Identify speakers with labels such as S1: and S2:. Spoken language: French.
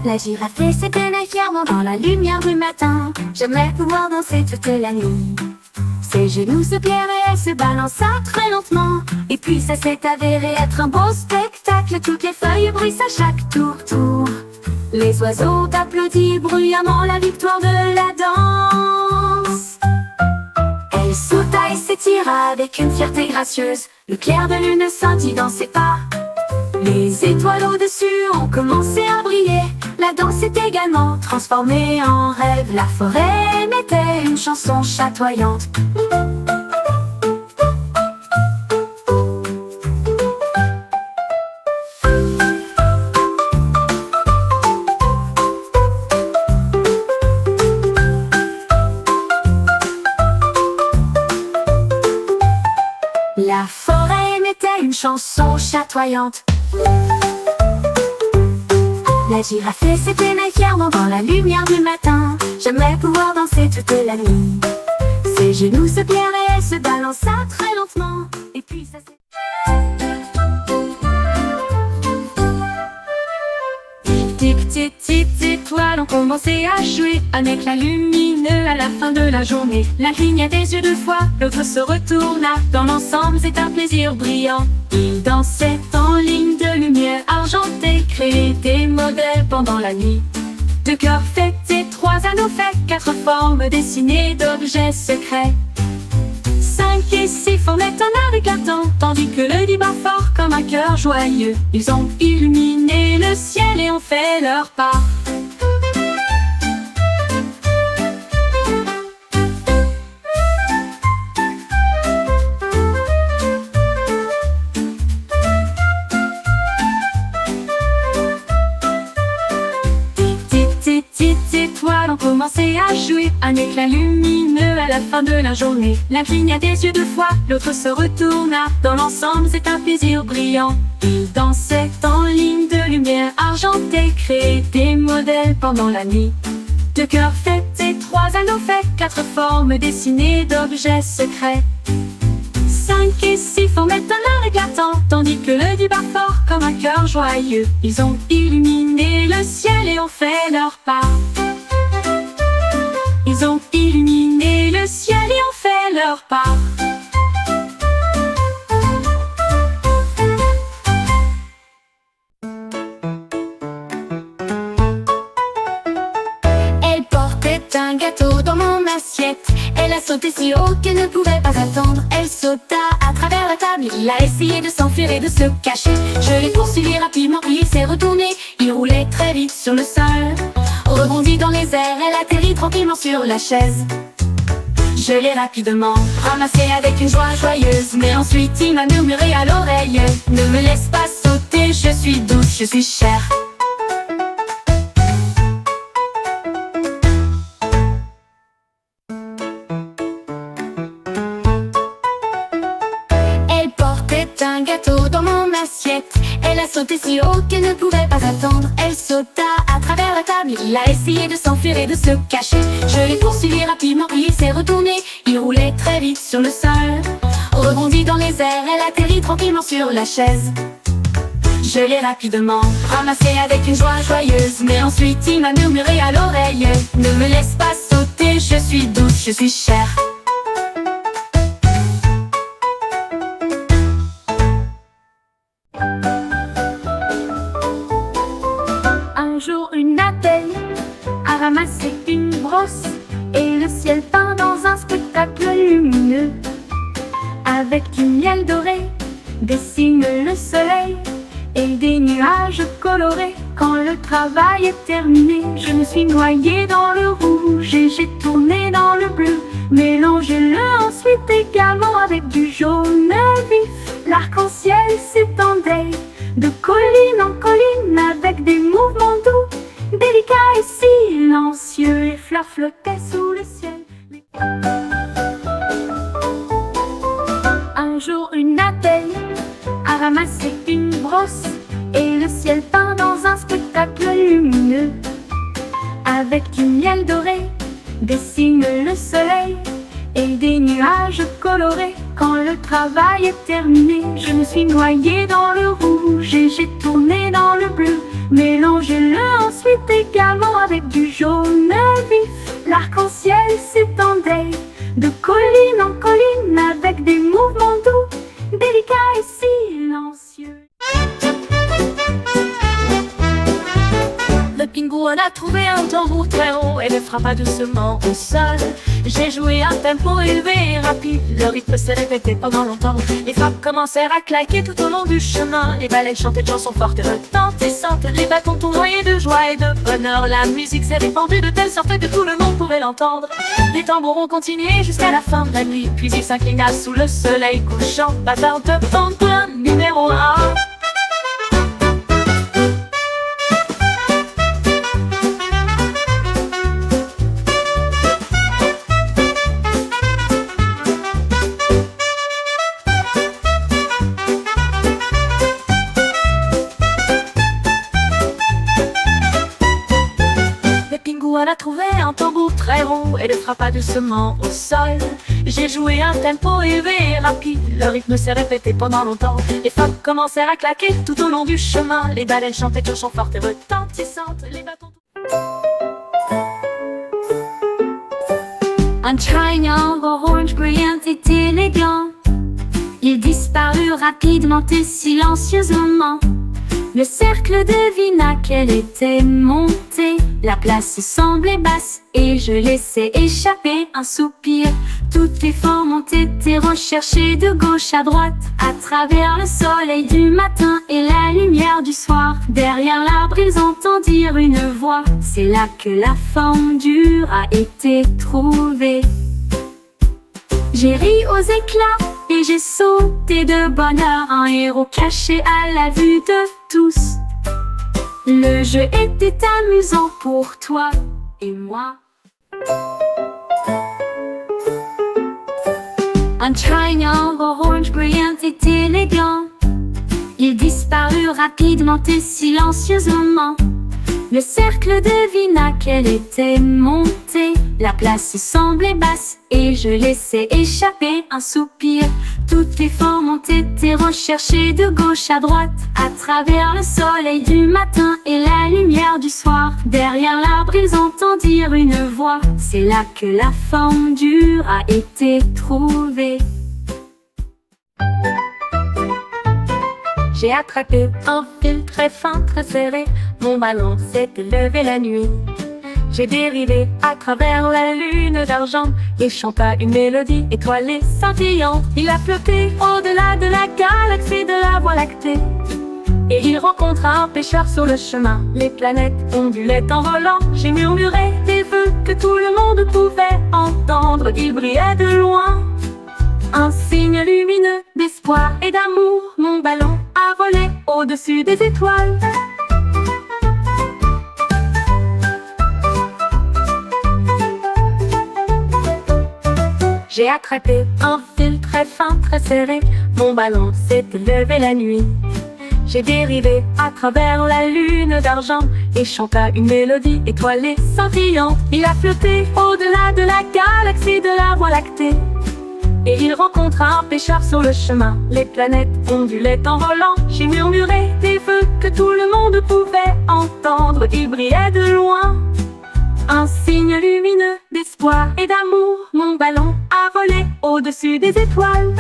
S1: La girafe s'éteignait fièrement dans la lumière du matin. J'aimerais pouvoir danser toute la nuit. Ses genoux se plièrent et elle se balança très lentement. Et puis ça s'est avéré être un beau spectacle. Toutes les feuilles bruissent à chaque tour. Les oiseaux applaudissent bruyamment la victoire de la danse. Elle sauta et s'étira avec une fierté gracieuse. Le clair de lune scintille dans ses pas. Les étoiles au-dessus ont commencé à briller. La danse est également transformée en rêve. La forêt émettait une chanson chatoyante. La forêt émettait une chanson chatoyante. La girafe s'éteignait fièrement dans la lumière du matin. J'aimerais pouvoir danser toute la nuit. Ses genoux se plièrent et elle se balança très lentement. Et puis ça s'est... Petites étoiles ont commencé à jouer un éclat lumineux à la fin de la journée. L'un cligna des yeux deux fois, l'autre se retourna. Dans l'ensemble c'est un plaisir brillant. Ils dansaient en ligne de lumière argentée, créaient des modèles pendant la nuit. Deux cœurs faits et trois anneaux faits, quatre formes dessinées d'objets secrets. 5 et 6 formaient un art éclatant, tandis que le dit bat fort comme un cœur joyeux. Ils ont illuminé le ciel et ont fait leur part. Petites étoiles ont commencé à jouer un éclat lumineux à la fin de la journée. L'un cligna des yeux deux fois, l'autre se retourna. Dans l'ensemble c'est un plaisir brillant. Ils dansaient en ligne de lumière argentée, créaient des modèles pendant la nuit. Deux cœurs faits et trois anneaux faits, quatre formes dessinées d'objets secrets. 5 et 6 formaient un art éclatant, tandis que le dit bat fort comme un cœur joyeux. Ils ont illuminé le ciel et ont fait leur part. Ils ont illuminé le ciel et ont fait leur part. Elle portait un gâteau dans mon assiette. Elle a sauté si haut qu'elle ne pouvait pas attendre. Elle sauta à travers la table, il a essayé de s'enfuir et de se cacher. Je l'ai poursuivi rapidement, puis il s'est retourné. Il roulait très vite sur le sol. Rebondit dans les airs, elle atterrit tranquillement sur la chaise. Je l'ai rapidement ramassé avec une joie joyeuse. Mais ensuite il m'a murmuré à l'oreille: ne me laisse pas sauter, je suis douce, je suis chère. Elle portait un gâteau dans mon assiette. Elle a sauté si haut qu'elle ne pouvait pas attendre. Elle sauta à travers la table, il a essayé de s'enfuir et de se cacher. Je l'ai poursuivi rapidement, puis il s'est retourné. Il roulait très vite sur le sol. Rebondit dans les airs, elle atterrit tranquillement sur la chaise. Je l'ai rapidement ramassé avec une joie joyeuse. Mais ensuite il m'a murmuré à l'oreille: ne me laisse pas sauter, je suis douce, je suis chère. Un jour une abeille a ramassé une brosse et le ciel peint dans un spectacle lumineux. Avec du miel doré dessine le soleil et des nuages colorés. Quand le travail est terminé, je me suis noyée dans le rouge et j'ai tourné dans le bleu. Mélangez-le ensuite également avec du jaune vif. L'arc-en-ciel s'étendait de colline en colline avec des mouvements doux, délicats et silencieux. Les fleurs flottaient sous le ciel. Un jour une abeille a ramassé une brosse et le ciel peint dans un spectacle lumineux. Avec du miel doré dessine le soleil et des nuages colorés. Quand le travail est terminé, je me suis noyée dans le rouge et j'ai tourné dans le bleu. Mélangez-le ensuite ensuite également avec du jaune vif. L'arc-en-ciel s'étendait de colline en colline avec des mouvements doux, délicats et silencieux. Le pingouin a trouvé un tambour très haut et le frappa doucement au sol. J'ai joué à tempo élevé et rapide, le rythme s'est répété pendant longtemps. Les frappes commencèrent à claquer tout au long du chemin. Les baleines chantaient de chansons fortes et retentissantes. Les bâtons tournoyaient de joie et de bonheur. La musique s'est répandue de telle sorte que tout le monde pouvait l'entendre. Les tambours ont continué jusqu'à la fin de la nuit, puis il s'inclina sous le soleil couchant. Bâtard de pingouin numéro 1. On a trouvé un tambour très rond et le frappa doucement au sol. J'ai joué un tempo élevé et rapide, le rythme s'est répété pendant longtemps. Les frappes commencèrent à claquer tout au long du chemin. Les baleines chantaient de chansons fortes et retentissantes. Les bâtons... Un triangle orange brillant et élégant, il disparut rapidement et silencieusement. Le cercle devina qu'elle était montée. La place semblait basse et je laissais échapper un soupir. Toutes les formes ont été recherchées de gauche à droite, à travers le soleil du matin et la lumière du soir. Derrière l'arbre ils entendirent une voix. C'est là que la forme dure a été trouvée. J'ai ri aux éclats et j'ai sauté de bonheur, un héros caché à la vue de tous. Le jeu était amusant pour toi et moi. Un triangle orange brillant et élégant, il disparut rapidement et silencieusement. Le cercle devina qu'elle était montée. La place semblait basse et je laissais échapper un soupir. Toutes les formes ont été recherchées de gauche à droite, à travers le soleil du matin et la lumière du soir. Derrière l'arbre ils entendirent une voix. C'est là que la forme dure a été trouvée. J'ai attrapé un fil très fin, très serré. Mon ballon s'est élevé la nuit. J'ai dérivé à travers la lune d'argent et chanta une mélodie étoilée scintillante. Il a flotté au-delà de la galaxie de la Voie lactée. Et il rencontra un pêcheur sur le chemin. Les planètes ondulaient en volant. J'ai murmuré des vœux que tout le monde pouvait entendre. Il brillait de loin, un signe lumineux d'espoir et d'amour. Mon ballon a volé au-dessus des étoiles. J'ai attrapé un fil très fin, très serré. Mon ballon s'est élevé la nuit. J'ai dérivé à travers la lune d'argent et chanta une mélodie étoilée scintillante. Il a flotté au-delà de la galaxie de la Voie lactée. Et il rencontra un pêcheur sur le chemin. Les planètes ondulaient en volant. J'ai murmuré des vœux que tout le monde pouvait entendre. Il brillait de loin, un signe lumineux d'espoir et d'amour. Mon ballon a volé au-dessus des étoiles.